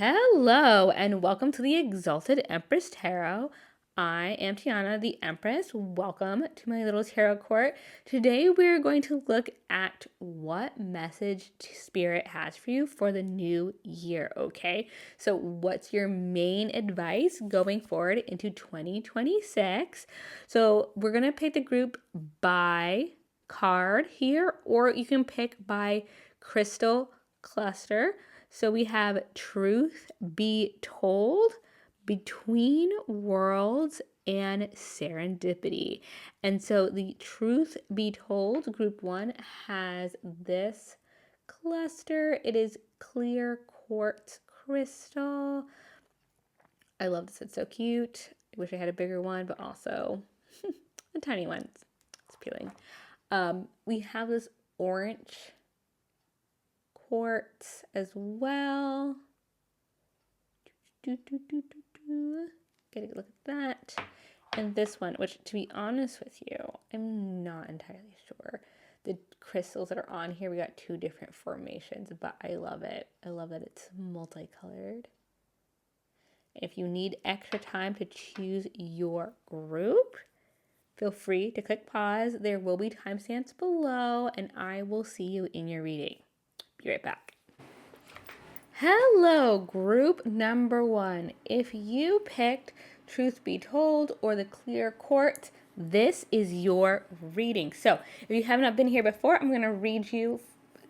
Hello, and welcome to the Exalted Empress Tarot. I am Tiana, the Empress. Welcome to my little tarot court. Today, we're going to look at what message Spirit has for you for the new year, okay? So, what's your main advice going forward into 2026? So, we're going to pick the group by card here, or you can pick by crystal cluster. So we have Truth Be Told, Between Worlds, and Serendipity. And so the Truth Be Told, group one, has this cluster. It is clear quartz crystal. I love this. It's so cute. I wish I had a bigger one, but also a tiny one. It's appealing. We have this orange quartz as well. Get a look at that. And this one, which to be honest with you, I'm not entirely sure. The crystals that are on here, we got two different formations, but I love it. I love that it's multicolored. If you need extra time to choose your group, feel free to click pause. There will be timestamps below, and I will see you in your reading. Be right back. Hello, group number one. If you picked Truth Be Told or the Clear Court, this is your reading. So if you have not been here before, I'm going to read you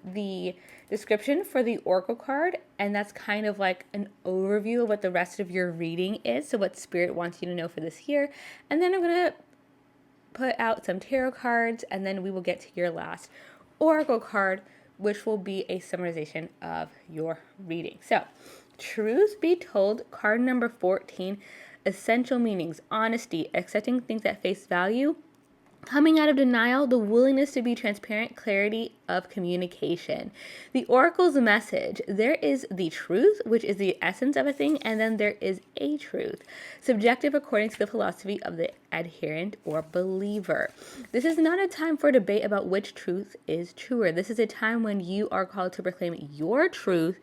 the description for the Oracle card, and that's kind of like an overview of what the rest of your reading is, so what Spirit wants you to know for this year. And then I'm going to put out some tarot cards, and then we will get to your last Oracle card, which will be a summarization of your reading. So, Truth Be Told, card number 14, essential meanings, honesty, accepting things at face value, coming out of denial, the willingness to be transparent, clarity of communication. The Oracle's message: there is the truth, which is the essence of a thing, and then there is a truth, subjective according to the philosophy of the adherent or believer. This is not a time for debate about which truth is truer. This is a time when you are called to proclaim your truth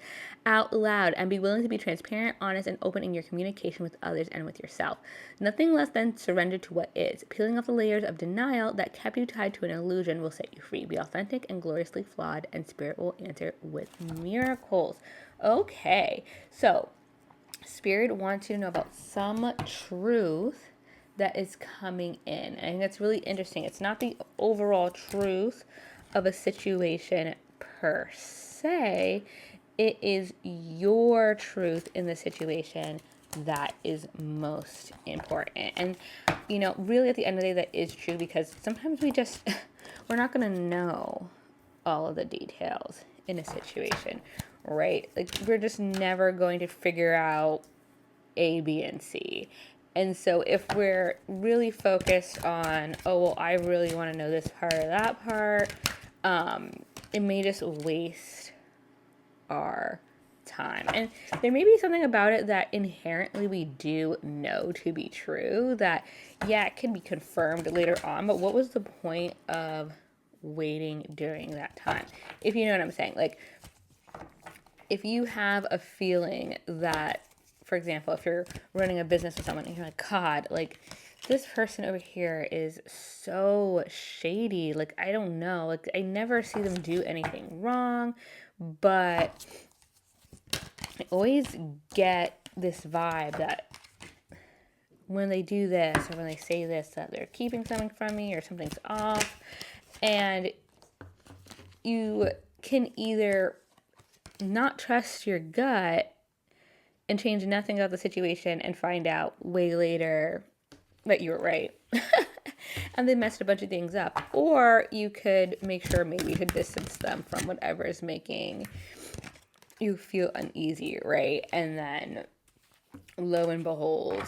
out loud and be willing to be transparent, honest, and open in your communication with others and with yourself. Nothing less than surrender to what is. Peeling off the layers of denial that kept you tied to an illusion will set you free. Be authentic and gloriously flawed, and Spirit will answer with miracles. Okay, so Spirit wants you to know about some truth that is coming in. I think that's really interesting. It's not the overall truth of a situation per se. It is your truth in the situation that is most important. And, really at the end of the day, that is true, because sometimes we're not going to know all of the details in a situation, right? Like, we're just never going to figure out A, B, and C. And so if we're really focused on, oh, well, I really want to know this part or that part, it may just waste our time. And there may be something about it that inherently we do know to be true, that, yeah, it can be confirmed later on, but what was the point of waiting during that time? If you know what I'm saying. Like, if you have a feeling that, for example, if you're running a business with someone and you're like, God, like, this person over here is so shady. Like, I don't know. Like, I never see them do anything wrong, but I always get this vibe that when they do this or when they say this, that they're keeping something from me or something's off. And you can either not trust your gut and change nothing about the situation and find out way later that you were right and they messed a bunch of things up, or you could make sure maybe to distance them from whatever is making you feel uneasy, right? And then lo and behold,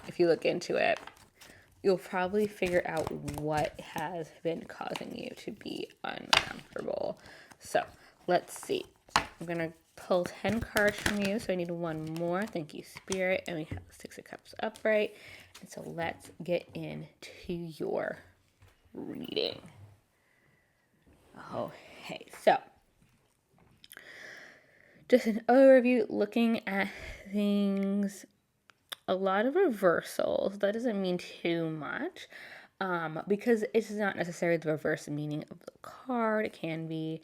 if you look into it, you'll probably figure out what has been causing you to be uncomfortable. So let's see. I'm going to pull 10 cards from you, so I need one more. Thank you, Spirit. And we have the Six of Cups upright. And so let's get into your reading. Okay, so just an overview, looking at things, a lot of reversals. That doesn't mean too much, because it's not necessarily the reverse meaning of the card. It can be,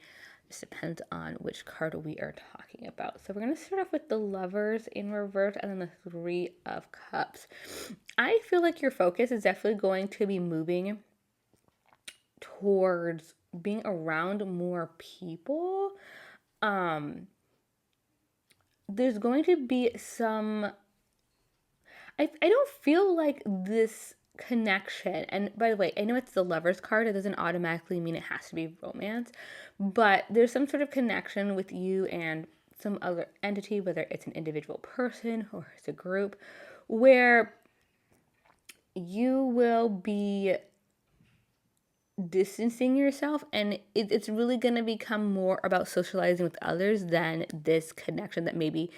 just depends on which card we are talking about. So we're going to start off with the Lovers in reverse and then the Three of Cups. I feel like your focus is definitely going to be moving towards being around more people. There's going to be some, I don't feel like this connection, and by the way, I know it's the Lovers card, it doesn't automatically mean it has to be romance, but there's some sort of connection with you and some other entity, whether it's an individual person or it's a group, where you will be distancing yourself, and it's really going to become more about socializing with others than this connection that maybe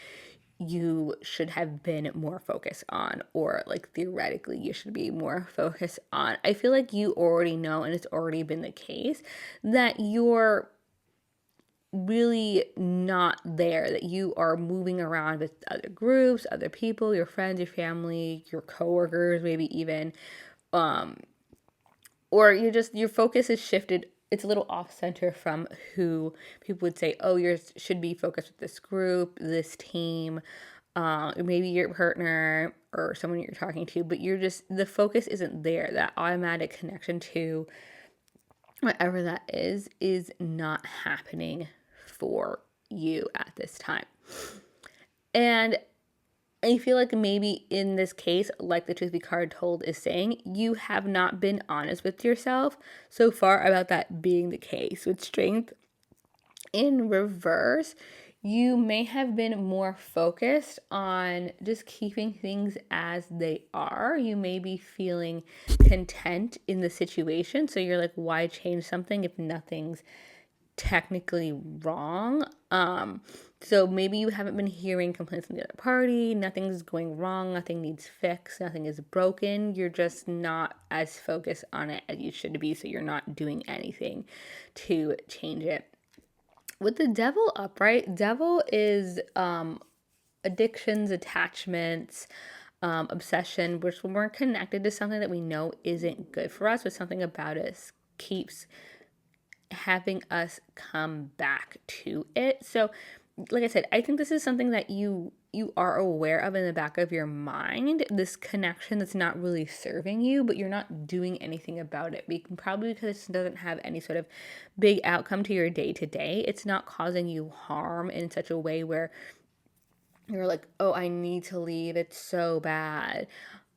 you should have been more focused on, or like theoretically you should be more focused on. I feel like you already know, and it's already been the case, that you're really not there, that you are moving around with other groups, other people, your friends, your family, your coworkers, maybe even, or you just, your focus is shifted. It's a little off center from who people would say, oh, you should be focused with this group, this team, maybe your partner or someone you're talking to, but you're just, the focus isn't there. That automatic connection to whatever that is not happening for you at this time. And I feel like maybe in this case, like the Truth Be Card told is saying, you have not been honest with yourself so far about that being the case. With Strength in reverse, you may have been more focused on just keeping things as they are. You may be feeling content in the situation. So you're like, why change something if nothing's technically wrong? So maybe you haven't been hearing complaints from the other party, nothing's going wrong, nothing needs fixed, nothing is broken. You're just not as focused on it as you should be, so you're not doing anything to change it. With the Devil upright, Devil is addictions, attachments, obsession, which when we're connected to something that we know isn't good for us, but something about us keeps having us come back to it. So like I said, I think this is something that you are aware of in the back of your mind, this connection that's not really serving you, but you're not doing anything about it. Probably because it doesn't have any sort of big outcome to your day to day. It's not causing you harm in such a way where you're like, oh, I need to leave, it's so bad.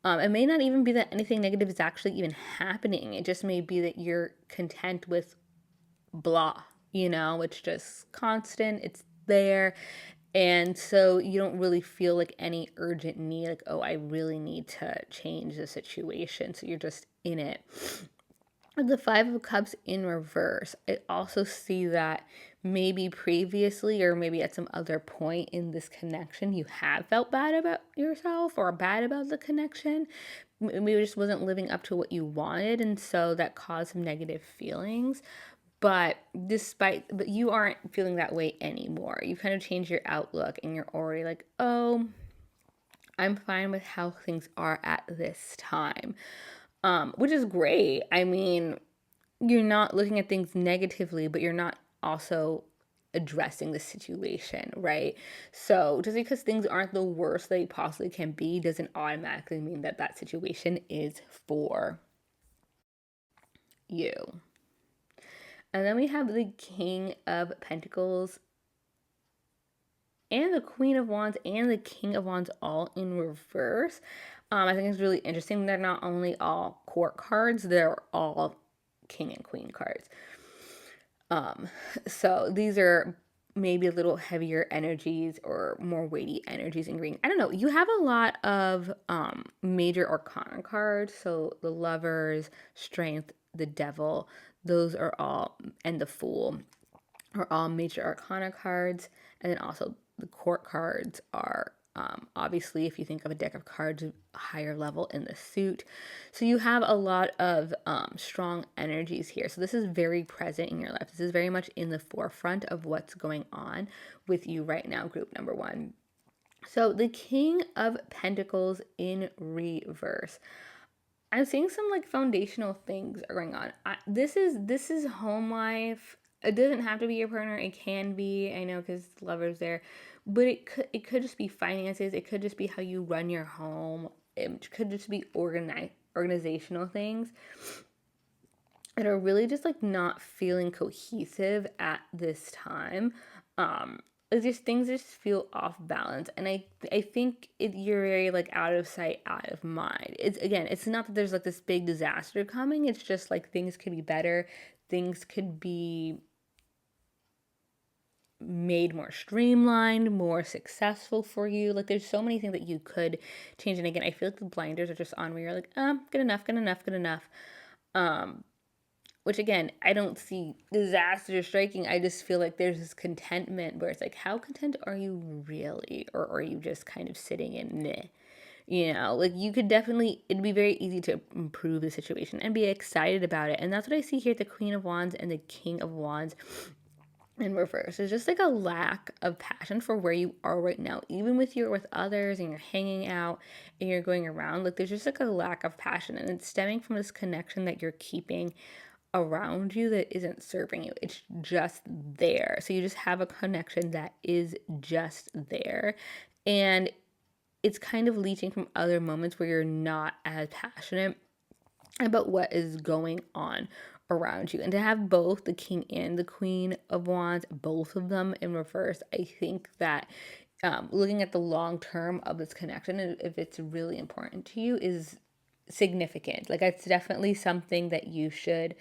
It may not even be that anything negative is actually even happening. It just may be that you're content with blah, it's just constant, it's there. And so you don't really feel like any urgent need, like, oh, I really need to change the situation. So you're just in it. With the Five of Cups in reverse, I also see that maybe previously or maybe at some other point in this connection, you have felt bad about yourself or bad about the connection. Maybe it just wasn't living up to what you wanted. And so that caused some negative feelings. But you aren't feeling that way anymore. You kind of change your outlook and you're already like, oh, I'm fine with how things are at this time, which is great. I mean, you're not looking at things negatively, but you're not also addressing the situation, right? So just because things aren't the worst they possibly can be doesn't automatically mean that that situation is for you. And then we have the King of Pentacles and the Queen of Wands and the King of Wands all in reverse. I think it's really interesting. They're not only all court cards, they're all King and Queen cards. So these are maybe a little heavier energies or more weighty energies in green. I don't know. You have a lot of major arcana cards. So the Lovers, Strength, the Devil, those are all, and the Fool are all major arcana cards. And then also the court cards are Obviously, if you think of a deck of cards, a higher level in the suit. So you have a lot of strong energies here. So this is very present in your life. This is very much in the forefront of what's going on with you right now, group number one. So the King of Pentacles in reverse. I'm seeing some like foundational things are going on. This is home life. It doesn't have to be your partner. It can be. I know because lovers there, but it could just be finances. It could just be how you run your home. It could just be organizational things that are really just like not feeling cohesive at this time. It's just things just feel off balance, and I think you're very like out of sight, out of mind. It's not that there's like this big disaster coming. It's just like things could be better, things could be made more streamlined, more successful for you. Like there's so many things that you could change, and again, I feel like the blinders are just on where you're like, good enough, good enough, good enough. Which again, I don't see disaster striking. I just feel like there's this contentment where it's like, how content are you really? Or are you just kind of sitting in meh? You know, like you could definitely, it'd be very easy to improve the situation and be excited about it. And that's what I see here at the Queen of Wands and the King of Wands in reverse. There's just like a lack of passion for where you are right now. Even with you're with others and you're hanging out and you're going around, like there's just like a lack of passion. And it's stemming from this connection that you're keeping around you that isn't serving you. It's just there. So you just have a connection that is just there. And it's kind of leeching from other moments where you're not as passionate about what is going on around you. And to have both the King and the Queen of Wands, both of them in reverse, I think that looking at the long term of this connection, if it's really important to you, is significant. Like it's definitely something that you should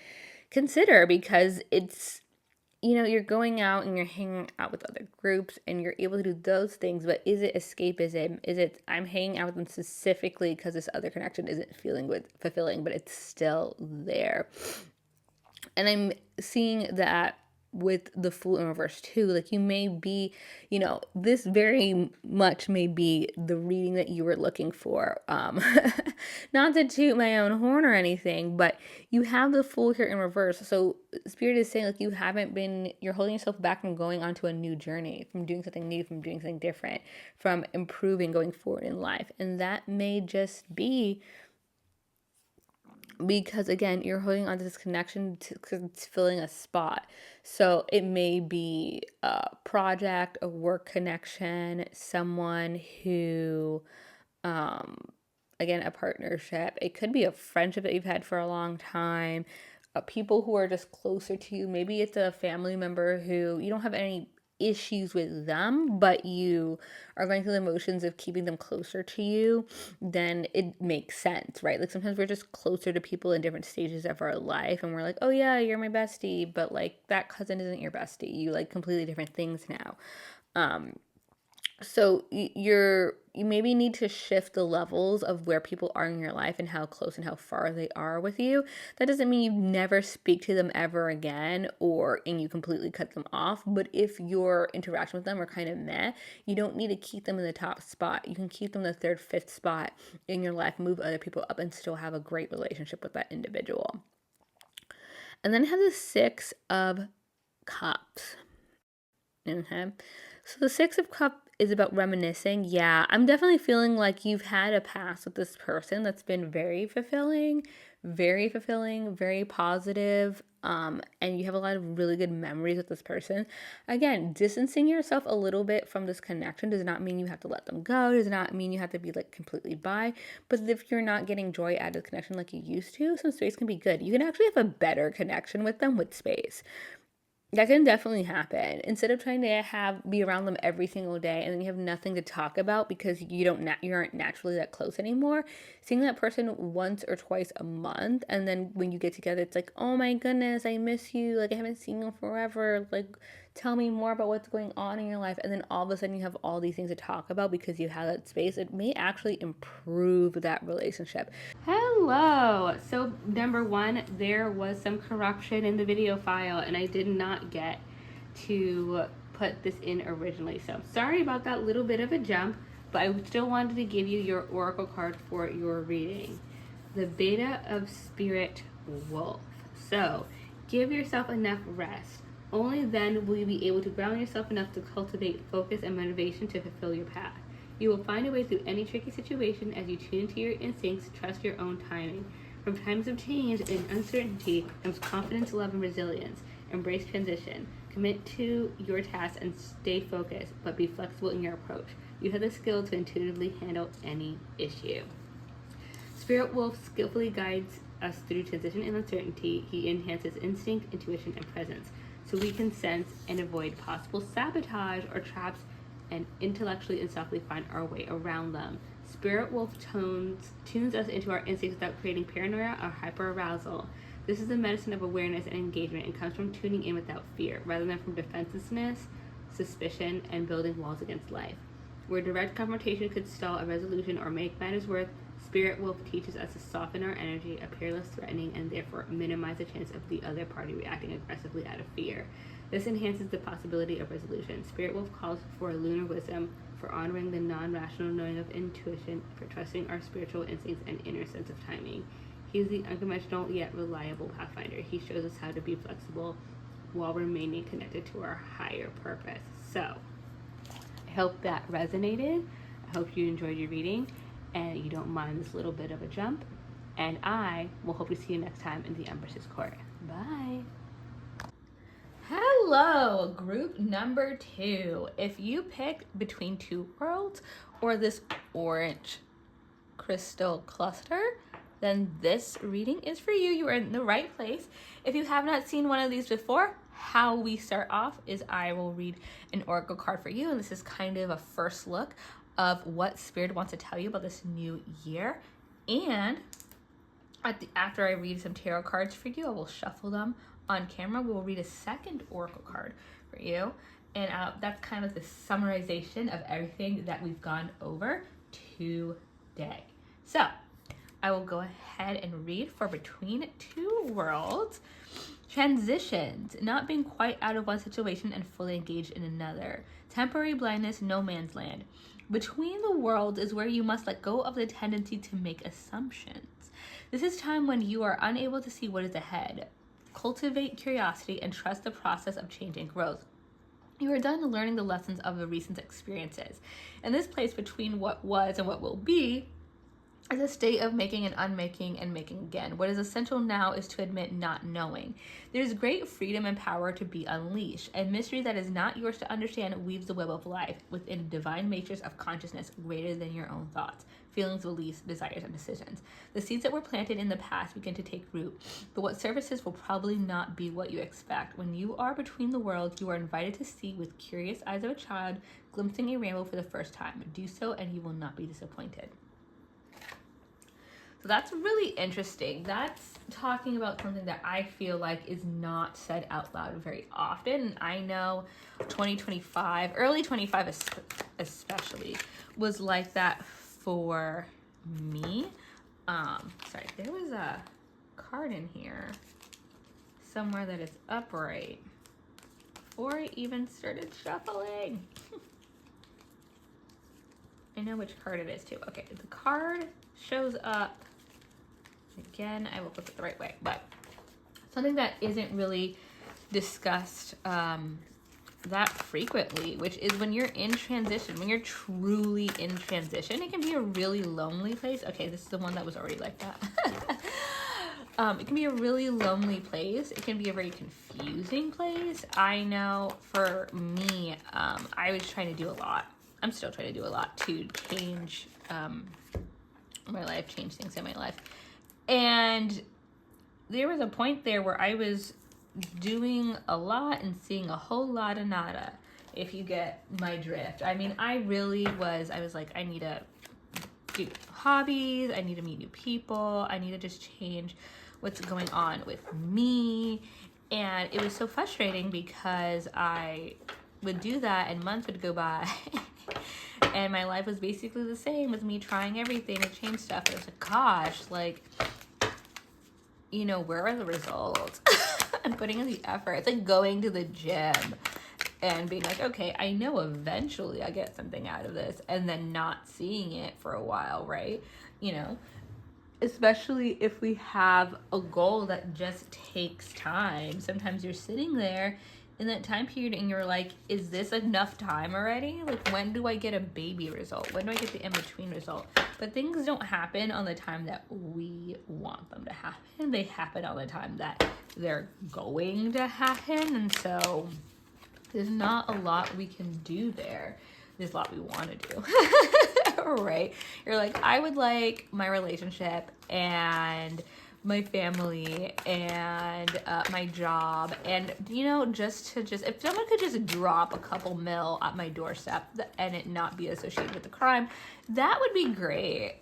consider because it's, you're going out and you're hanging out with other groups and you're able to do those things, but is it escapism? Is it I'm hanging out with them specifically because this other connection isn't feeling fulfilling, but it's still there? And I'm seeing that with the Fool in reverse too. Like you may be, this very much may be the reading that you were looking for. Not to toot my own horn or anything, but you have the Fool here in reverse. So Spirit is saying like you're holding yourself back from going onto a new journey, from doing something new, from doing something different, from improving, going forward in life. And that may just be because again you're holding on to this connection because it's filling a spot. So it may be a project, a work connection, someone who again, a partnership. It could be a friendship that you've had for a long time, people who are just closer to you. Maybe it's a family member who you don't have any issues with them, but you are going through the motions of keeping them closer to you, then it makes sense, right? Like sometimes we're just closer to people in different stages of our life and we're like, oh yeah, you're my bestie, but like that cousin isn't your bestie. You like completely different things now. So you maybe need to shift the levels of where people are in your life and how close and how far they are with you. That doesn't mean you never speak to them ever again and you completely cut them off. But if your interaction with them are kind of meh, you don't need to keep them in the top spot. You can keep them in the third, fifth spot in your life, move other people up, and still have a great relationship with that individual. And then have the Six of Cups. Okay. So the Six of Cups is about reminiscing. Yeah, I'm definitely feeling like you've had a past with this person that's been very fulfilling, very positive, and you have a lot of really good memories with this person. Again, distancing yourself a little bit from this connection does not mean you have to let them go, does not mean you have to be like completely by, but if you're not getting joy out of the connection like you used to, some space can be good. You can actually have a better connection with them with space. That can definitely happen. Instead of trying to be around them every single day and then you have nothing to talk about because you aren't naturally that close anymore, seeing that person once or twice a month, and then when you get together it's like, oh my goodness, I miss you, like I haven't seen you forever, like tell me more about what's going on in your life, and then all of a sudden you have all these things to talk about because you have that space. It may actually improve that relationship. Hello. So number one, there was some corruption in the video file and I did not get to put this in originally, so sorry about that little bit of a jump, but I still wanted to give you your oracle card for your reading. The Beta of Spirit Wolf. So, give yourself enough rest. Only then will you be able to ground yourself enough to cultivate focus and motivation to fulfill your path. You will find a way through any tricky situation as you tune to your instincts, trust your own timing. From times of change and uncertainty comes confidence, love, and resilience. Embrace transition. Commit to your tasks and stay focused, but be flexible in your approach. You have the skill to intuitively handle any issue. Spirit Wolf skillfully guides us through transition and uncertainty. He enhances instinct, intuition, and presence, so we can sense and avoid possible sabotage or traps and intellectually and softly find our way around them. Spirit Wolf tunes us into our instincts without creating paranoia or hyperarousal. This is the medicine of awareness and engagement and comes from tuning in without fear, rather than from defensiveness, suspicion, and building walls against life. Where direct confrontation could stall a resolution or make matters worse, Spirit Wolf teaches us to soften our energy, appear less threatening, and therefore minimize the chance of the other party reacting aggressively out of fear. This enhances the possibility of resolution. Spirit Wolf calls for lunar wisdom, for honoring the non-rational knowing of intuition, for trusting our spiritual instincts and inner sense of timing. He is the unconventional yet reliable pathfinder. He shows us how to be flexible while remaining connected to our higher purpose. So, I hope that resonated. I hope you enjoyed your reading and you don't mind this little bit of a jump. And I will hope to see you next time in the Empress's Court. Bye. Hello, group number 2. If you picked between two worlds or this orange crystal cluster, then this reading is for you. You are in the right place. If you have not seen one of these before, how we start off is I will read an oracle card for you, and this is kind of a first look of what Spirit wants to tell you about this new year. And after I read some tarot cards for you, I will shuffle them on camera. We will read a second oracle card for you, and that's kind of the summarization of everything that we've gone over today. So I will go ahead and read for Between Two Worlds. Transitions, not being quite out of one situation and fully engaged in another. Temporary blindness, no man's land. Between the worlds is where you must let go of the tendency to make assumptions. This is time when you are unable to see what is ahead. Cultivate curiosity and trust the process of change and growth. You are done learning the lessons of the recent experiences. In this place between what was and what will be is a state of making and unmaking and making again. What is essential now is to admit not knowing. There is great freedom and power to be unleashed. A mystery that is not yours to understand weaves the web of life within a divine matrix of consciousness greater than your own thoughts, feelings, beliefs, desires, and decisions. The seeds that were planted in the past begin to take root, but what surfaces will probably not be what you expect. When you are between the worlds, you are invited to see with curious eyes of a child glimpsing a rainbow for the first time. Do so and you will not be disappointed. So that's really interesting. That's talking about something that I feel like is not said out loud very often. I know 2025, early 25 especially, was like that for me. Sorry, there was a card in here somewhere that is upright before I even started shuffling. I know which card it is too. Okay, the card shows up. Again, I will flip it the right way, but something that isn't really discussed that frequently, which is when you're in transition, when you're truly in transition, it can be a really lonely place. Okay, this is the one that was already like that. It can be a really lonely place. It can be a very confusing place. I know for me, I was trying to do a lot. I'm still trying to do a lot to change my life, change things in my life. And there was a point there where I was doing a lot and seeing a whole lot of nada, if you get my drift. I mean, I was like, I need to do hobbies, I need to meet new people, I need to just change what's going on with me. And it was so frustrating because I would do that and months would go by and my life was basically the same with me trying everything to change stuff. And it was like, gosh, like, you know, where are the results? I'm putting in the effort. It's like going to the gym and being like, okay, I know eventually I get something out of this, and then not seeing it for a while, right? You know, especially if we have a goal that just takes time. Sometimes you're sitting there in that time period and you're like, is this enough time already? Like, when do I get a baby result? When do I get the in-between result? But things don't happen on the time that we want them to happen. They happen on the time that they're going to happen. And so there's not a lot we can do there. There's a lot we want to do. Right? You're like, I would like my relationship and my family and my job, and just if someone could just drop a couple mil at my doorstep and it not be associated with the crime, that would be great.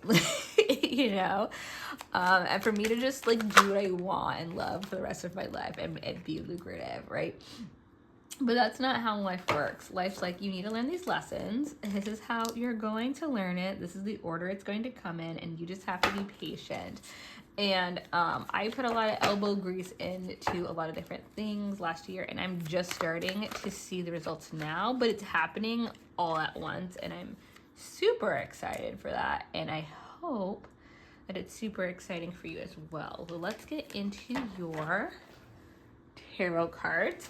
And for me to just like do what I want and love for the rest of my life and be lucrative, right? But that's not how life works. Life's like, you need to learn these lessons. This is how you're going to learn it. This is the order it's going to come in, and you just have to be patient. And I put a lot of elbow grease into a lot of different things last year, and I'm just starting to see the results now, but it's happening all at once, and I'm super excited for that. And I hope that it's super exciting for you as well. So let's get into your tarot cards.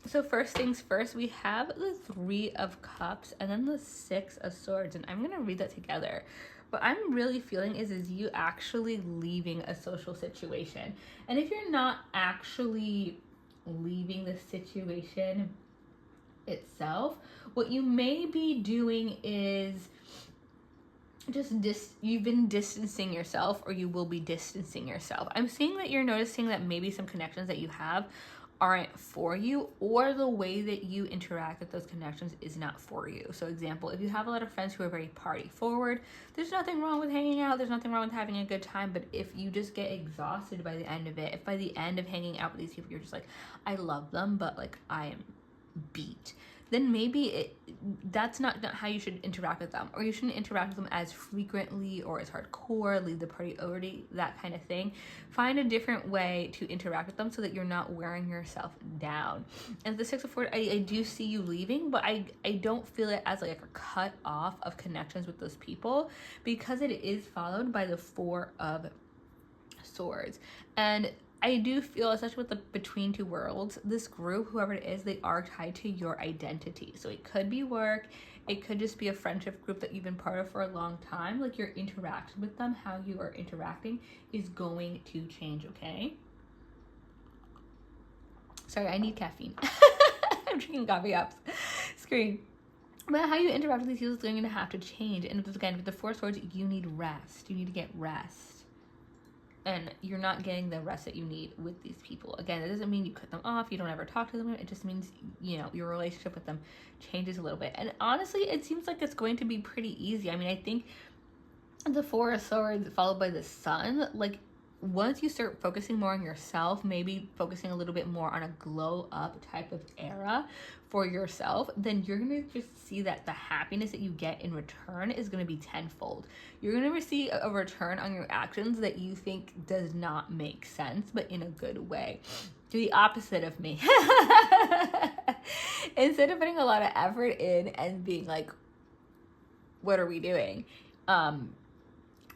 So first things first, we have the 3 of Cups and then the 6 of Swords, and I'm going to read that together. What I'm really feeling is you actually leaving a social situation. And if you're not actually leaving the situation itself, what you may be doing is you've been distancing yourself, or you will be distancing yourself. I'm seeing that you're noticing that maybe some connections that you have aren't for you, or the way that you interact with those connections is not for you. So example, if you have a lot of friends who are very party forward, there's nothing wrong with hanging out, there's nothing wrong with having a good time. But if you just get exhausted by the end of it, if by the end of hanging out with these people you're just like, I love them, but like I am beat, then maybe that's not how you should interact with them. Or you shouldn't interact with them as frequently or as hardcore, leave the party early, that kind of thing. Find a different way to interact with them so that you're not wearing yourself down. And the 6 of Swords, I do see you leaving, but I don't feel it as like a cut off of connections with those people, because it is followed by the 4 of Swords. And I do feel, especially with the Between Two Worlds, this group, whoever it is, they are tied to your identity. So it could be work, it could just be a friendship group that you've been part of for a long time. Like your interaction with them, how you are interacting is going to change, okay? Sorry, I need caffeine. I'm drinking coffee cups. Screen. But how you interact with these people is going to have to change. And again, with the 4 Swords, you need rest. You need to get rest. And you're not getting the rest that you need with these people. Again, it doesn't mean you cut them off, you don't ever talk to them. It just means, your relationship with them changes a little bit. And honestly, it seems like it's going to be pretty easy. I mean, I think the 4 of Swords followed by the Sun, like once you start focusing more on yourself, maybe focusing a little bit more on a glow up type of era for yourself, then you're going to just see that the happiness that you get in return is going to be tenfold. You're going to receive a return on your actions that you think does not make sense, but in a good way. The opposite of me. Instead of putting a lot of effort in and being like, what are we doing?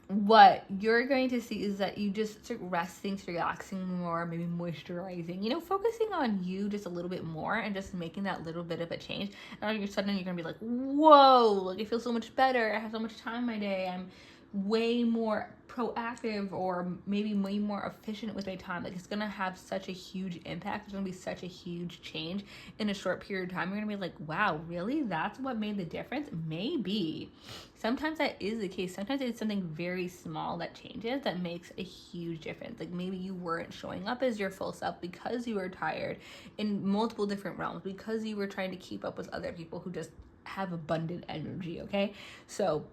What you're going to see is that you just start resting, relaxing more, maybe moisturizing, focusing on you just a little bit more and just making that little bit of a change. And all of a sudden you're going to be like, whoa, like I feel so much better. I have so much time in my day. I'm way more proactive, or maybe way more efficient with my time. Like it's going to have such a huge impact. It's going to be such a huge change in a short period of time. You're going to be like, wow, really? That's what made the difference? Maybe. Sometimes that is the case. Sometimes it's something very small that changes that makes a huge difference. Like maybe you weren't showing up as your full self because you were tired in multiple different realms, because you were trying to keep up with other people who just have abundant energy, okay? So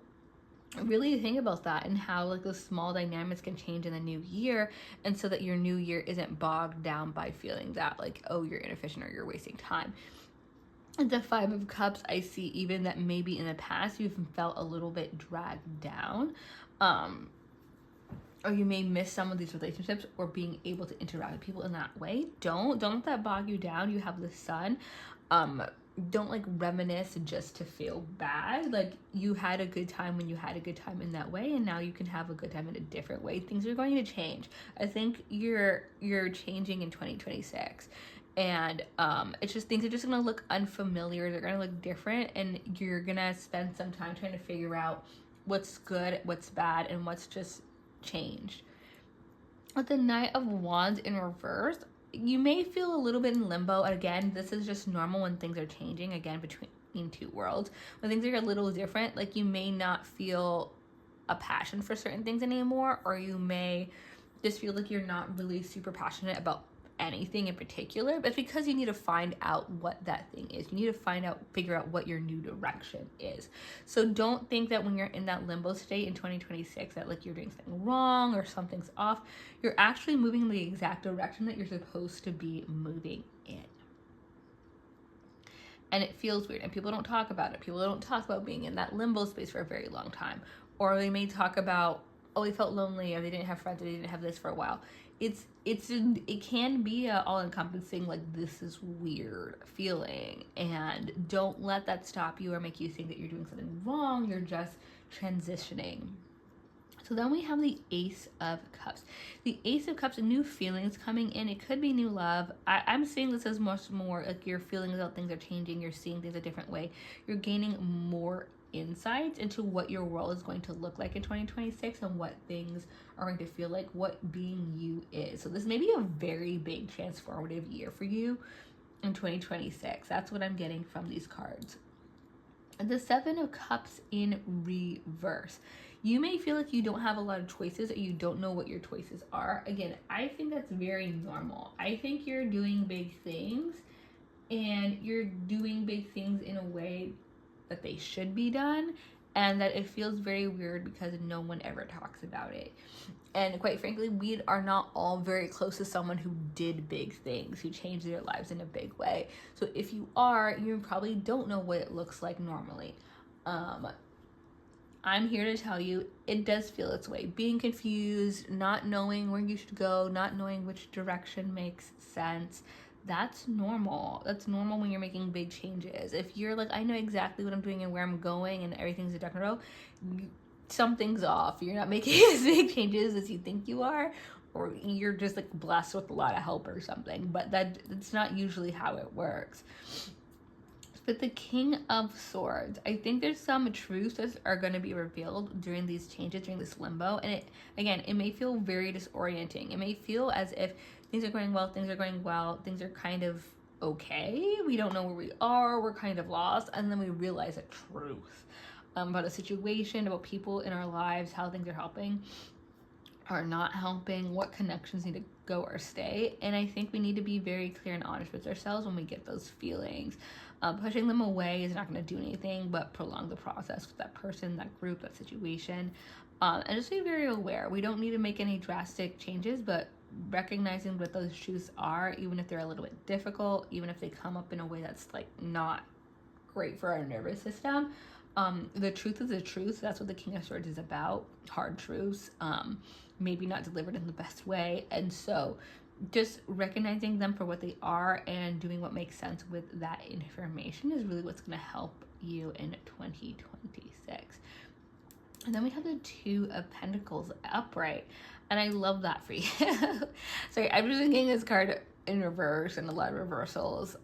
really think about that and how like those small dynamics can change in the new year, and so that your new year isn't bogged down by feeling that like, oh, you're inefficient or you're wasting time. And the 5 of Cups, I see even that maybe in the past you've felt a little bit dragged down, or you may miss some of these relationships or being able to interact with people in that way. Don't let that bog you down. You have the Sun. don't like reminisce just to feel bad. Like, you had a good time when you had a good time in that way, and now you can have a good time in a different way. Things are going to change. I think you're changing in 2026, and it's just, things are just gonna look unfamiliar. They're gonna look different, and you're gonna spend some time trying to figure out what's good, what's bad, and what's just changed. With the Knight of Wands in reverse, you may feel a little bit in limbo. Again, this is just normal when things are changing, again, between two worlds. When things are a little different, like, you may not feel a passion for certain things anymore, or you may just feel like you're not really super passionate about anything in particular, but it's because you need to find out what that thing is. You need to figure out what your new direction is. So don't think that when you're in that limbo state in 2026 that like you're doing something wrong or something's off. You're actually moving in the exact direction that you're supposed to be moving in. And it feels weird, and people don't talk about it. People don't talk about being in that limbo space for a very long time. Or they may talk about, oh, they felt lonely, or they didn't have friends, or they didn't have this for a while. It can be a all-encompassing, like, this is weird feeling, and don't let that stop you or make you think that you're doing something wrong. You're just transitioning. So then we have the Ace of Cups. The Ace of Cups, new feelings coming in. It could be new love. I'm seeing this as much more like your feelings about things are changing. You're seeing things a different way. You're gaining more insights into what your world is going to look like in 2026 and what things are going to feel like, what being you is. So this may be a very big transformative year for you in 2026. That's what I'm getting from these cards. The Seven of Cups in reverse. You may feel like you don't have a lot of choices, or you don't know what your choices are. Again, I think that's very normal. I think you're doing big things, and you're doing big things in a way that they should be done, and that it feels very weird because no one ever talks about it. And quite frankly, we are not all very close to someone who did big things, who changed their lives in a big way. So if you are, you probably don't know what it looks like normally. I'm here to tell you, it does feel its way. Being confused, not knowing where you should go, not knowing which direction makes sense. That's normal. That's normal when you're making big changes. If you're like, I know exactly what I'm doing and where I'm going and everything's a duck in a row, something's off. You're not making as big changes as you think you are, or you're just like blessed with a lot of help or something. But that's not usually how it works. But the King of Swords, I think there's some truths that are going to be revealed during these changes, during this limbo. And it may feel very disorienting. It may feel as if things are going well, things are kind of okay. We don't know where we are. We're kind of lost. And then we realize a truth about a situation, about people in our lives, how things are helping or not helping, what connections need to go or stay. And I think we need to be very clear and honest with ourselves when we get those feelings. Pushing them away is not going to do anything but prolong the process with that person, that group, that situation. And just be very aware. We don't need to make any drastic changes, but recognizing what those truths are, even if they're a little bit difficult, even if they come up in a way that's like not great for our nervous system. The truth is the truth. That's what the King of Swords is about. Hard truths, maybe not delivered in the best way. And so just recognizing them for what they are and doing what makes sense with that information is really what's going to help you in 2026. And then we have the Two of Pentacles upright. And I love that for you. Sorry, I'm just getting this card in reverse and a lot of reversals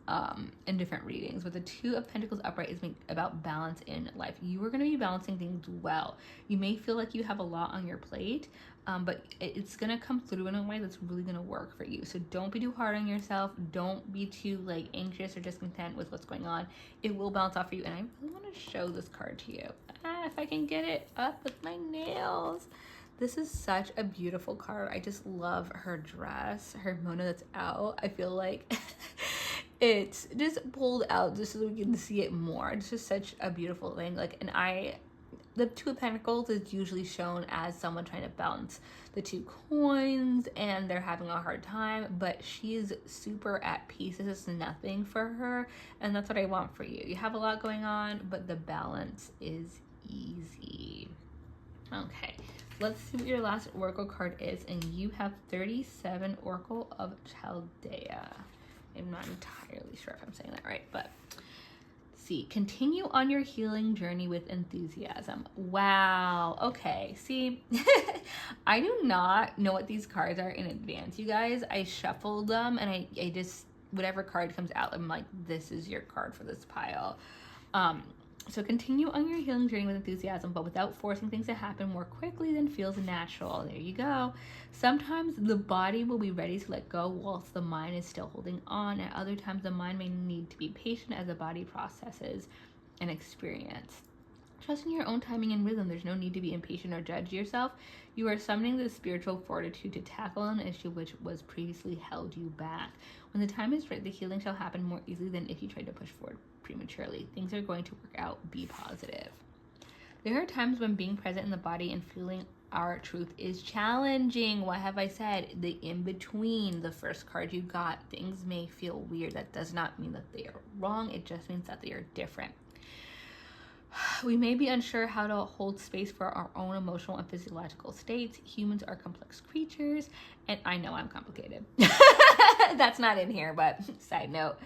in different readings. But the Two of Pentacles upright is about balance in life. You are going to be balancing things well. You may feel like you have a lot on your plate, but it's going to come through in a way that's really going to work for you. So don't be too hard on yourself. Don't be too like anxious or discontent with what's going on. It will balance off for you. And I really want to show this card to you. If I can get it up with my nails. This is such a beautiful card. I just love her dress, her kimono that's out. I feel like it's just pulled out just so we can see it more. It's just such a beautiful thing. The Two of Pentacles is usually shown as someone trying to balance the two coins and they're having a hard time, but she's super at peace. This is nothing for her, and that's what I want for you. You have a lot going on, but the balance is easy. Okay. Let's see what your last Oracle card is, and you have 37 Oracle of Chaldea. I'm not entirely sure if I'm saying that right, but see. Continue on your healing journey with enthusiasm. Wow. Okay. See, I do not know what these cards are in advance, you guys. I shuffled them and I just, whatever card comes out, I'm like, this is your card for this pile. So continue on your healing journey with enthusiasm, but without forcing things to happen more quickly than feels natural. There you go. Sometimes the body will be ready to let go whilst the mind is still holding on. At other times, the mind may need to be patient as the body processes an experience. Trust in your own timing and rhythm. There's no need to be impatient or judge yourself. You are summoning the spiritual fortitude to tackle an issue which was previously held you back. When the time is right, the healing shall happen more easily than if you tried to push forward prematurely. Things are going to work out. Be positive. There are times when being present in the body and feeling our truth is challenging. What have I said? The in-between, the first card you got, things may feel weird. That does not mean that they are wrong. It just means that they are different. We may be unsure how to hold space for our own emotional and physiological states. Humans are complex creatures, and I know I'm complicated. That's not in here, but side note.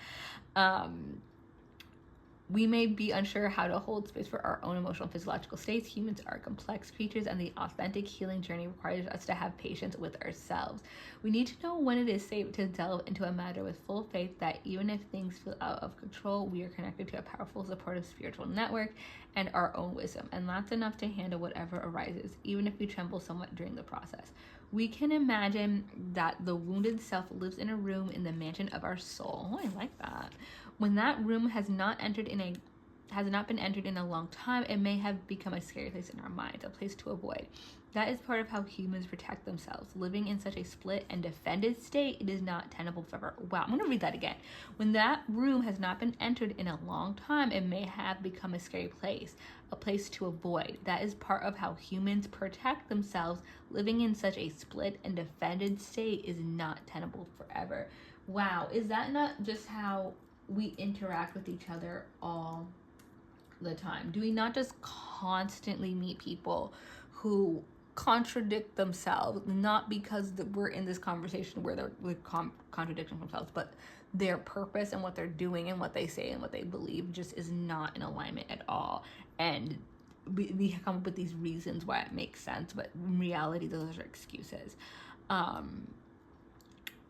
We may be unsure how to hold space for our own emotional and physiological states. Humans are complex creatures, and the authentic healing journey requires us to have patience with ourselves. We need to know when it is safe to delve into a matter with full faith that even if things feel out of control, we are connected to a powerful, supportive spiritual network and our own wisdom, and that's enough to handle whatever arises, even if we tremble somewhat during the process. We can imagine that the wounded self lives in a room in the mansion of our soul. Oh, I like that. When that room has not been entered in a long time, it may have become a scary place in our minds, a place to avoid. That is part of how humans protect themselves. Living in such a split and defended state, it is not tenable forever. Wow, I'm going to read that again. When that room has not been entered in a long time, it may have become a scary place, a place to avoid. That is part of how humans protect themselves. Living in such a split and defended state is not tenable forever. Wow, is that not just how we interact with each other all the time? Do we not just constantly meet people who contradict themselves, not because we're in this conversation where they're contradicting themselves, but their purpose and what they're doing and what they say and what they believe just is not in alignment at all, and we come up with these reasons why it makes sense, but in reality those are excuses.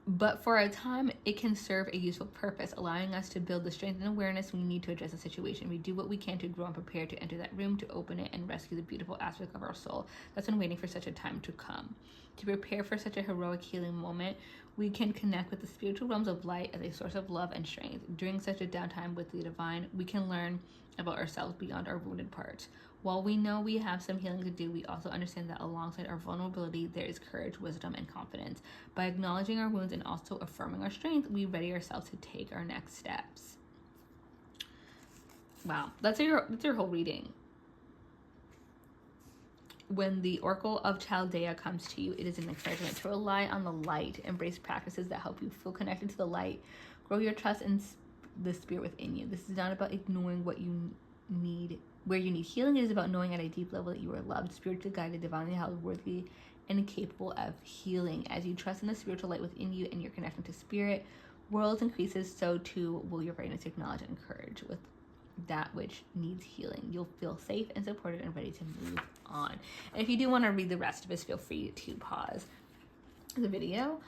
But for a time, it can serve a useful purpose, allowing us to build the strength and awareness we need to address the situation. We do what we can to grow and prepare to enter that room, to open it and rescue the beautiful aspect of our soul that's been waiting for such a time to come. To prepare for such a heroic healing moment, we can connect with the spiritual realms of light as a source of love and strength. During such a downtime with the divine, we can learn about ourselves beyond our wounded parts. While we know we have some healing to do, we also understand that alongside our vulnerability, there is courage, wisdom, and confidence. By acknowledging our wounds and also affirming our strength, we ready ourselves to take our next steps. Wow, that's your whole reading. When the Oracle of Chaldea comes to you, it is an encouragement to rely on the light, embrace practices that help you feel connected to the light, grow your trust in the spirit within you. This is not about ignoring what you need, where you need healing. It is about knowing at a deep level that you are loved, spiritually guided, divinely held, worthy, and capable of healing. As you trust in the spiritual light within you and your connection to spirit, worlds increases, so too will your readiness to acknowledge and encourage with that which needs healing. You'll feel safe and supported and ready to move on. And if you do want to read the rest of this, feel free to pause the video.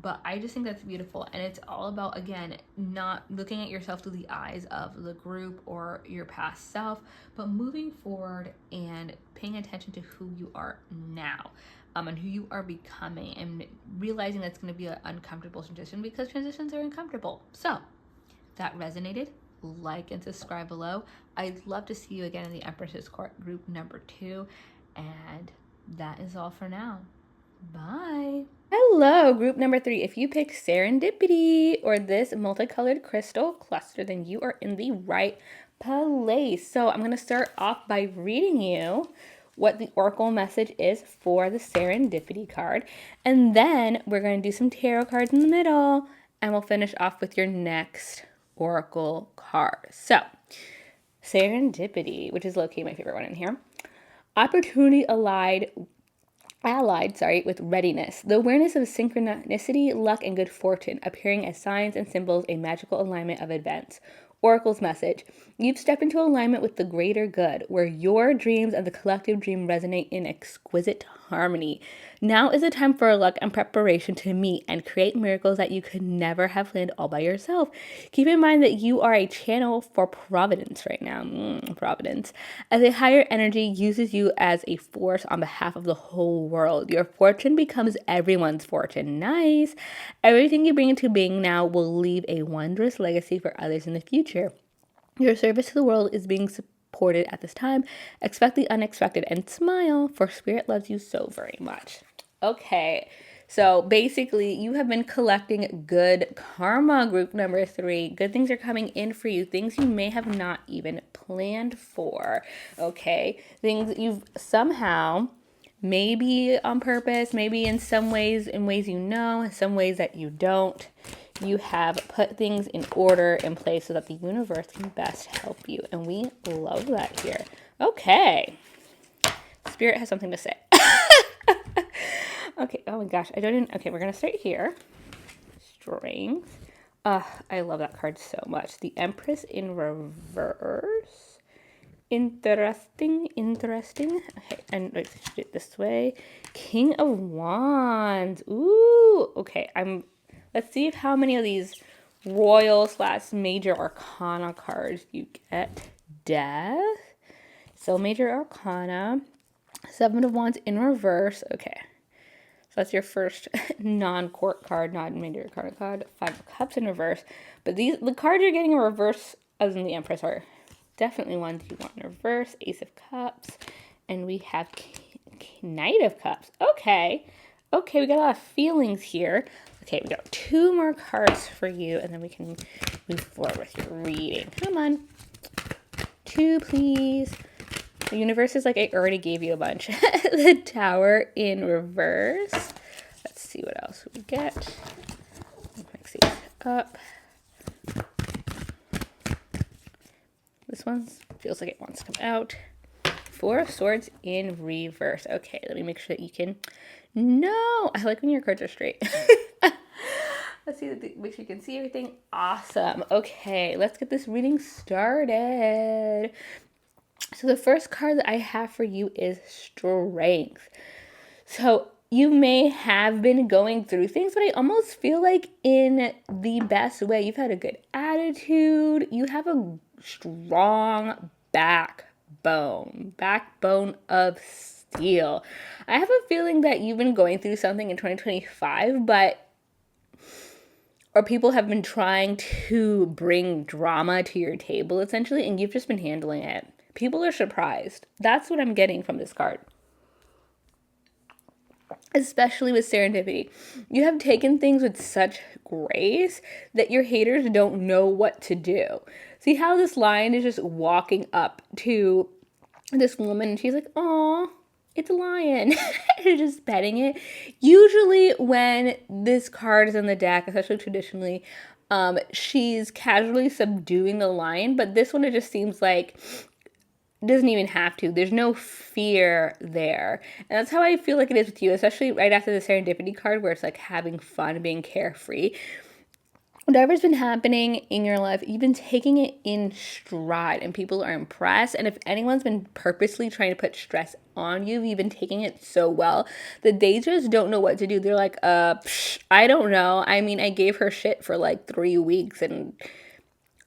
But I just think that's beautiful, and it's all about, again, not looking at yourself through the eyes of the group or your past self, but moving forward and paying attention to who you are now, and who you are becoming, and realizing that's going to be an uncomfortable transition, because transitions are uncomfortable. So if that resonated, like and subscribe below. I'd love to see you again in the Empress's Court group number 2, and that is all for now. Bye. Hello, group number 3. If you pick serendipity or this multicolored crystal cluster, then you are in the right place. So I'm going to start off by reading you what the oracle message is for the serendipity card. And then we're going to do some tarot cards in the middle, and we'll finish off with your next oracle card. So serendipity, which is low-key my favorite one in here. Opportunity allied with readiness. The awareness of synchronicity, luck, and good fortune, appearing as signs and symbols, a magical alignment of events. Oracle's message. You've stepped into alignment with the greater good, where your dreams and the collective dream resonate in exquisite harmony. Now is the time for luck and preparation to meet and create miracles that you could never have planned all by yourself. Keep in mind that you are a channel for providence right now. Providence. As a higher energy uses you as a force on behalf of the whole world. Your fortune becomes everyone's fortune. Nice. Everything you bring into being now will leave a wondrous legacy for others in the future. Your service to the world is being supported at this time. Expect the unexpected and smile, for Spirit loves you so very much. Okay, so basically, you have been collecting good karma, group number 3. Good things are coming in for you, things you may have not even planned for. Okay, things that you've somehow, maybe on purpose, maybe in some ways, in some ways that you don't, you have put things in order in place so that the universe can best help you. And we love that here. Okay. Spirit has something to say. Okay. Oh my gosh. Okay, we're going to start here. Strength. I love that card so much. The Empress in reverse. Interesting. Okay, and let's do it this way. King of Wands. Ooh. Okay, let's see how many of these royal / major arcana cards you get. Death. So major arcana. 7 of Wands in reverse. Okay. So that's your first non-court card, not major arcana card. 5 of Cups in reverse. But the cards you're getting in reverse, as in the Empress, are definitely ones you want in reverse. Ace of Cups. And we have Knight of Cups. Okay, we got a lot of feelings here. Okay, we got 2 more cards for you, and then we can move forward with your reading. Come on. 2, please. The universe is like, I already gave you a bunch. The Tower in reverse. Let's see what else we get. Mix these up. This one feels like it wants to come out. 4 of Swords in reverse. Okay, let me make sure that you can... No! I like when your cards are straight. Let's see, make sure you can see everything. Awesome. Okay, let's get this reading started. So the first card that I have for you is Strength. So you may have been going through things, but I almost feel like in the best way. You've had a good attitude. You have a strong backbone of steel. I have a feeling that you've been going through something in 2025, or people have been trying to bring drama to your table, essentially, and you've just been handling it. People are surprised. That's what I'm getting from this card. Especially with serendipity. You have taken things with such grace that your haters don't know what to do. See how this lion is just walking up to this woman and she's like, "Aw, it's a lion." You're just petting it. Usually when this card is in the deck, especially traditionally, she's casually subduing the lion, but this one, it just seems like doesn't even have to. There's no fear there. And that's how I feel like it is with you, especially right after the serendipity card where it's like having fun, being carefree. Whatever's been happening in your life, you've been taking it in stride and people are impressed. And if anyone's been purposely trying to put stress on you, you've been taking it so well that they just don't know what to do. They're like, I don't know. I mean, I gave her shit for like 3 weeks and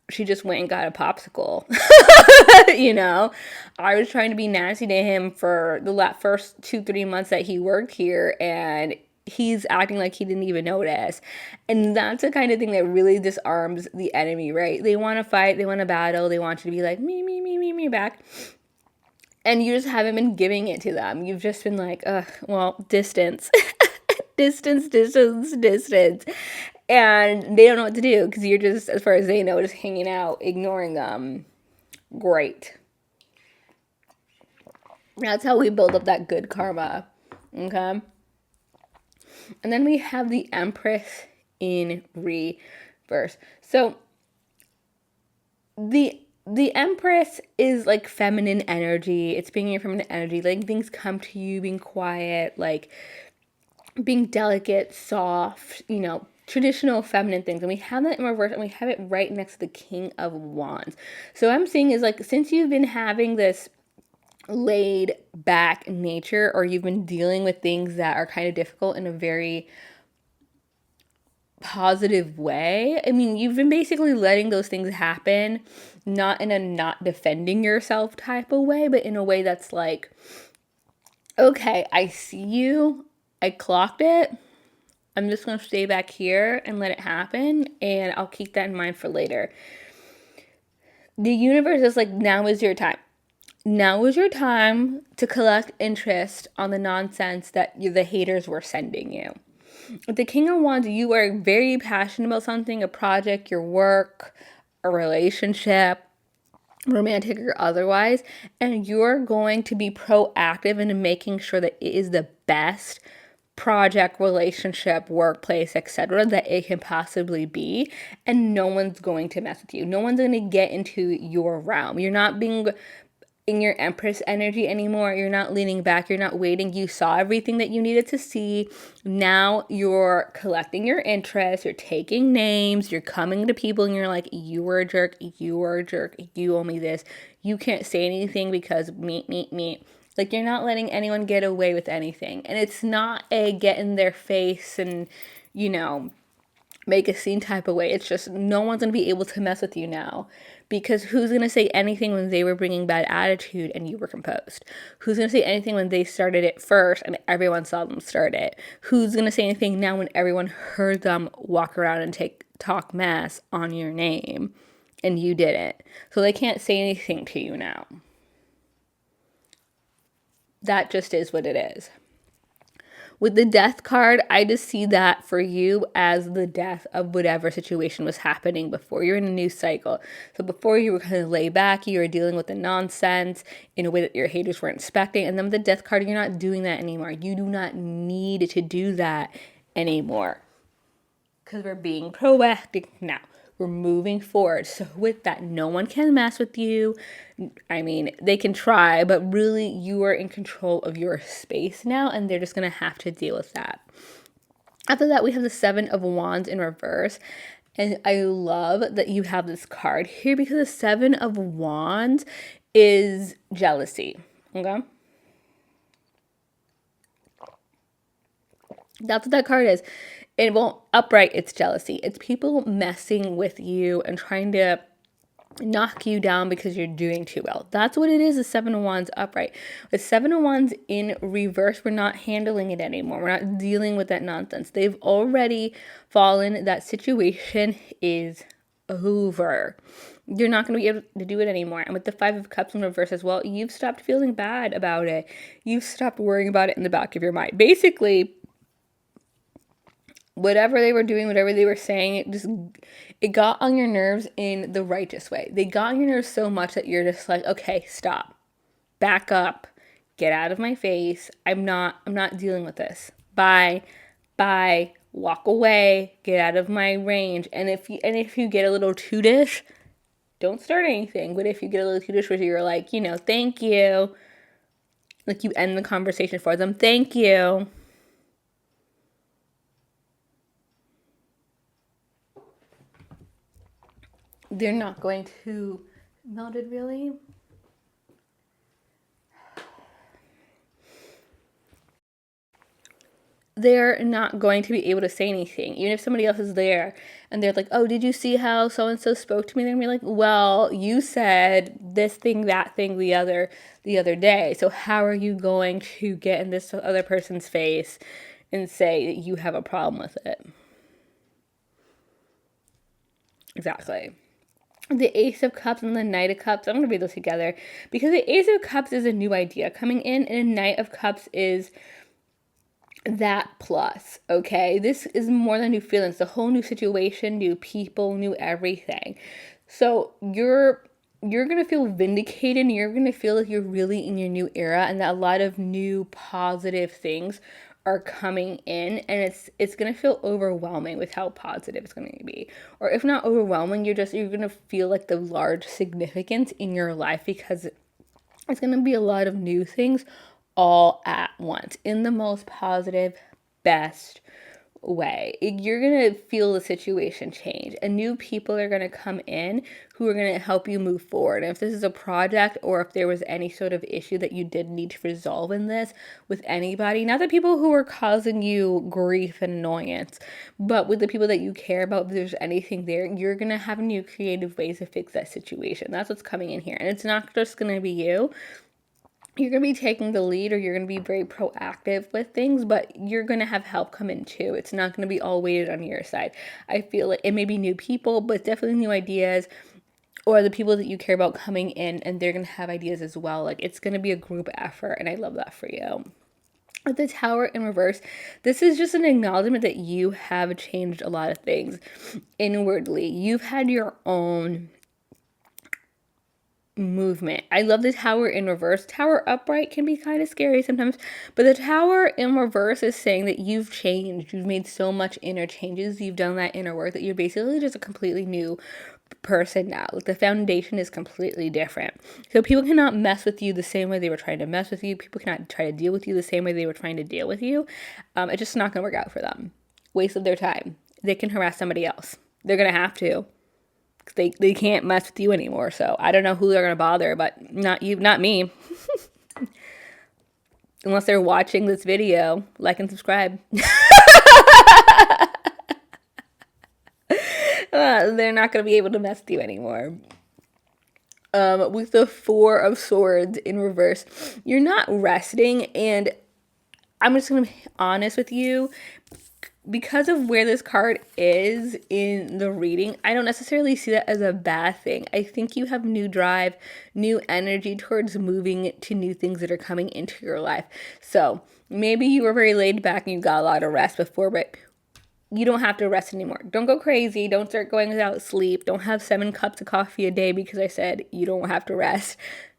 she just went and got a popsicle. You know, I was trying to be nasty to him for the first 2-3 months that he worked here, and he's acting like he didn't even notice. And that's the kind of thing that really disarms the enemy, right? They want to fight, they want to battle, they want you to be like, me back. And you just haven't been giving it to them. You've just been like, distance. distance. And they don't know what to do because you're just, as far as they know, just hanging out, ignoring them. Great. That's how we build up that good karma. Okay? And then we have the Empress in reverse. So the Empress is like feminine energy. It's being your feminine energy. Like things come to you, being quiet, like being delicate, soft, traditional feminine things, and we have that in reverse, and we have it right next to the King of Wands. So what I'm saying is, like, since you've been having this laid back nature, or you've been dealing with things that are kind of difficult in a very positive way, I mean, you've been basically letting those things happen, not in a not defending yourself type of way, but in a way that's like, okay, I see you, I clocked it, I'm just going to stay back here and let it happen, and I'll keep that in mind for later. The universe is like, now is your time. Now is your time to collect interest on the nonsense that the haters were sending you. With the King of Wands, you are very passionate about something, a project, your work, a relationship, romantic or otherwise, and you're going to be proactive in making sure that it is the best project, relationship, workplace, etc. that it can possibly be, and no one's going to mess with you. No one's going to get into your realm. You're not being in your Empress energy anymore. You're not leaning back. You're not waiting. You saw everything that you needed to see. Now you're collecting your interest. You're taking names. You're coming to people and you're like, you were a jerk. You were a jerk. You owe me this. You can't say anything because me. Like, you're not letting anyone get away with anything. And it's not a get in their face and, you know, make a scene type of way. It's just no one's going to be able to mess with you now, because who's going to say anything when they were bringing bad attitude and you were composed? Who's going to say anything when they started it first and everyone saw them start it? Who's going to say anything now when everyone heard them walk around and talk mess on your name and you didn't? So they can't say anything to you now. That just is what it is. With the death card, I just see that for you as the death of whatever situation was happening before. You're in a new cycle. So before, you were kind of laid back, you were dealing with the nonsense in a way that your haters weren't expecting. And then with the death card, you're not doing that anymore. You do not need to do that anymore, because we're being proactive now. We're moving forward. So with that, no one can mess with you. I mean, they can try, but really you are in control of your space now, and they're just going to have to deal with that. After that, we have the Seven of Wands in reverse. And I love that you have this card here, because the Seven of Wands is jealousy. Okay? That's what that card is. It won't upright, it's jealousy. It's people messing with you and trying to knock you down because you're doing too well. That's what it is, the Seven of Wands upright. With Seven of Wands in reverse, we're not handling it anymore. We're not dealing with that nonsense. They've already fallen. That situation is over. You're not going to be able to do it anymore. And with the Five of Cups in reverse as well, you've stopped feeling bad about it. You've stopped worrying about it in the back of your mind. Basically, whatever they were doing, whatever they were saying, it got on your nerves in the righteous way. They got on your nerves so much that you're just like, okay, stop, back up, get out of my face. I'm not dealing with this. Bye, walk away, get out of my range. And if you get a little too-dish, don't start anything. But if you get a little too-dish where you're like, thank you, like, you end the conversation for them, thank you. They're not going to melt it, really. They're not going to be able to say anything. Even if somebody else is there and they're like, oh, did you see how so-and-so spoke to me? They're going to be like, well, you said this thing, that thing, the other day. So how are you going to get in this other person's face and say that you have a problem with it? Exactly. The Ace of Cups and the Knight of Cups, I'm going to read those together, because the Ace of Cups is a new idea coming in, and the Knight of Cups is that plus, okay? This is more than new feelings, the whole new situation, new people, new everything. So you're going to feel vindicated, and you're going to feel like you're really in your new era, and that a lot of new positive things are coming in, and it's going to feel overwhelming with how positive it's going to be. Or if not overwhelming, you're going to feel like the large significance in your life, because it's going to be a lot of new things all at once in the most positive, best way. You're going to feel the situation change, and new people are going to come in who are going to help you move forward. And if this is a project, or if there was any sort of issue that you did need to resolve in this with anybody, not the people who are causing you grief and annoyance, but with the people that you care about, if there's anything there, you're going to have new creative ways to fix that situation. That's what's coming in here. And it's not just going to be you. You're going to be taking the lead, or you're going to be very proactive with things, but you're going to have help come in too. It's not going to be all weighted on your side. I feel like it may be new people, but definitely new ideas, or the people that you care about coming in, and they're going to have ideas as well. Like, it's going to be a group effort, and I love that for you. With the Tower in reverse, this is just an acknowledgement that you have changed a lot of things inwardly. You've had your own movement. I love the Tower in reverse. Tower upright can be kind of scary sometimes, but the Tower in reverse is saying that you've changed. You've made so much inner changes. You've done that inner work that you're basically just a completely new person now. Like, the foundation is completely different. So people cannot mess with you the same way they were trying to mess with you. People cannot try to deal with you the same way they were trying to deal with you. It's just not going to work out for them. Waste of their time. They can harass somebody else. They're going to have to. They can't mess with you anymore. So I don't know who they're going to bother, but not you, not me. Unless they're watching this video, like and subscribe. They're not going to be able to mess with you anymore. With the Four of Swords in reverse, you're not resting, and I'm just going to be honest with you. Because of where this card is in the reading, I don't necessarily see that as a bad thing. I think you have new drive, new energy towards moving to new things that are coming into your life. So maybe you were very laid back and you got a lot of rest before, but you don't have to rest anymore. Don't go crazy. Don't start going without sleep. Don't have 7 cups of coffee a day because I said you don't have to rest.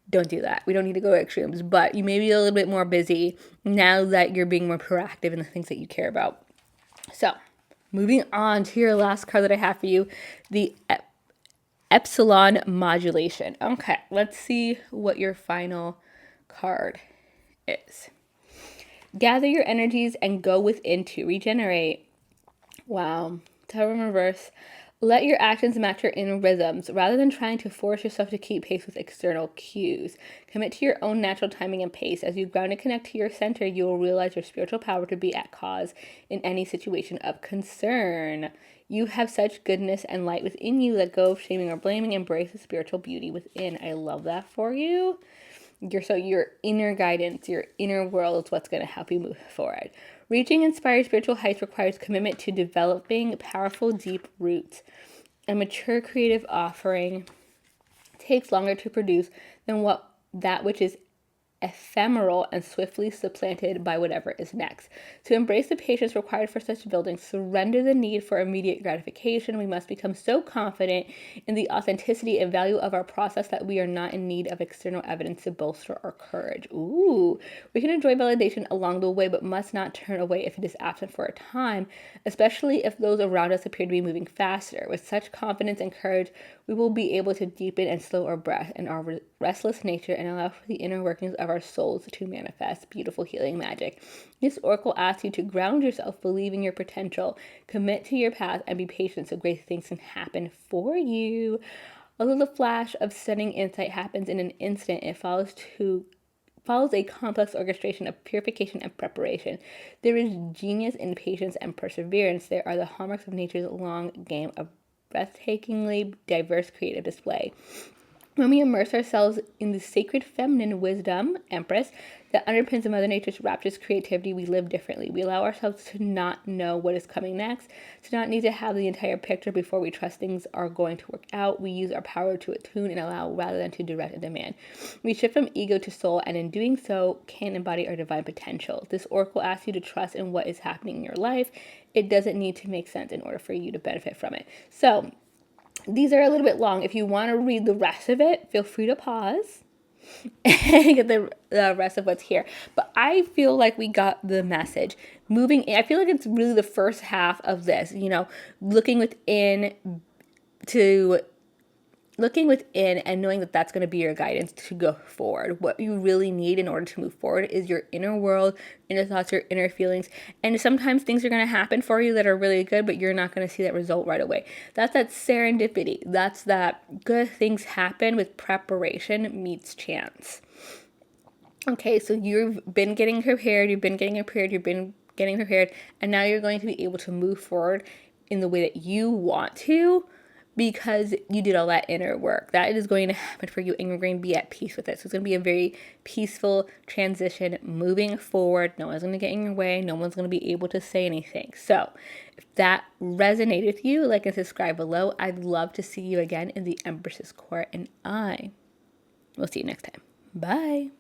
Don't do that. We don't need to go extremes, but you may be a little bit more busy now that you're being more proactive in the things that you care about. So, moving on to your last card that I have for you, the Epsilon Modulation. Okay, let's see what your final card is. Gather your energies and go within to regenerate. Wow. Tower in reverse. Let your actions match your inner rhythms rather than trying to force yourself to keep pace with external cues. Commit to your own natural timing and pace. As you ground and connect to your center, you will realize your spiritual power to be at cause in any situation of concern. You have such goodness and light within you. Let go of shaming or blaming. Embrace the spiritual beauty within. I love that for you. Your inner guidance, your inner world is what's going to help you move forward. Reaching inspired spiritual heights requires commitment to developing powerful, deep roots. A mature creative offering takes longer to produce than that which is ephemeral and swiftly supplanted by whatever is next. To embrace the patience required for such building, surrender the need for immediate gratification. We must become so confident in the authenticity and value of our process that we are not in need of external evidence to bolster our courage. Ooh, we can enjoy validation along the way, but must not turn away if it is absent for a time, especially if those around us appear to be moving faster. With such confidence and courage, we will be able to deepen and slow our breath and our restless nature and allow for the inner workings of our souls to manifest beautiful healing magic. This oracle asks you to ground yourself, believe in your potential, commit to your path, and be patient so great things can happen for you. Although the flash of stunning insight happens in an instant, it follows a complex orchestration of purification and preparation. There is genius in patience and perseverance. There are the hallmarks of nature's long game of breathtakingly diverse creative display. When we immerse ourselves in the sacred feminine wisdom, Empress, that underpins Mother Nature's rapturous creativity, we live differently. We allow ourselves to not know what is coming next, to not need to have the entire picture before we trust things are going to work out. We use our power to attune and allow rather than to direct and demand. We shift from ego to soul, and in doing so, can embody our divine potential. This oracle asks you to trust in what is happening in your life. It doesn't need to make sense in order for you to benefit from it. So, these are a little bit long. If you want to read the rest of it, feel free to pause and get the rest of what's here. But I feel like we got the message. I feel like it's really the first half of this, looking within to looking within and knowing that that's going to be your guidance to go forward. What you really need in order to move forward is your inner world, inner thoughts, your inner feelings. And sometimes things are going to happen for you that are really good, but you're not going to see that result right away. That's that serendipity. That's that good things happen with preparation meets chance. Okay, so you've been getting prepared, and now you're going to be able to move forward in the way that you want to, because you did all that inner work. That is going to happen for you, and you're going to be at peace with it. So it's going to be a very peaceful transition moving forward. No one's going to get in your way. No one's going to be able to say anything. So if that resonated with you, like and subscribe below. I'd love to see you again in the Empress's Court, and I will see you next time. Bye.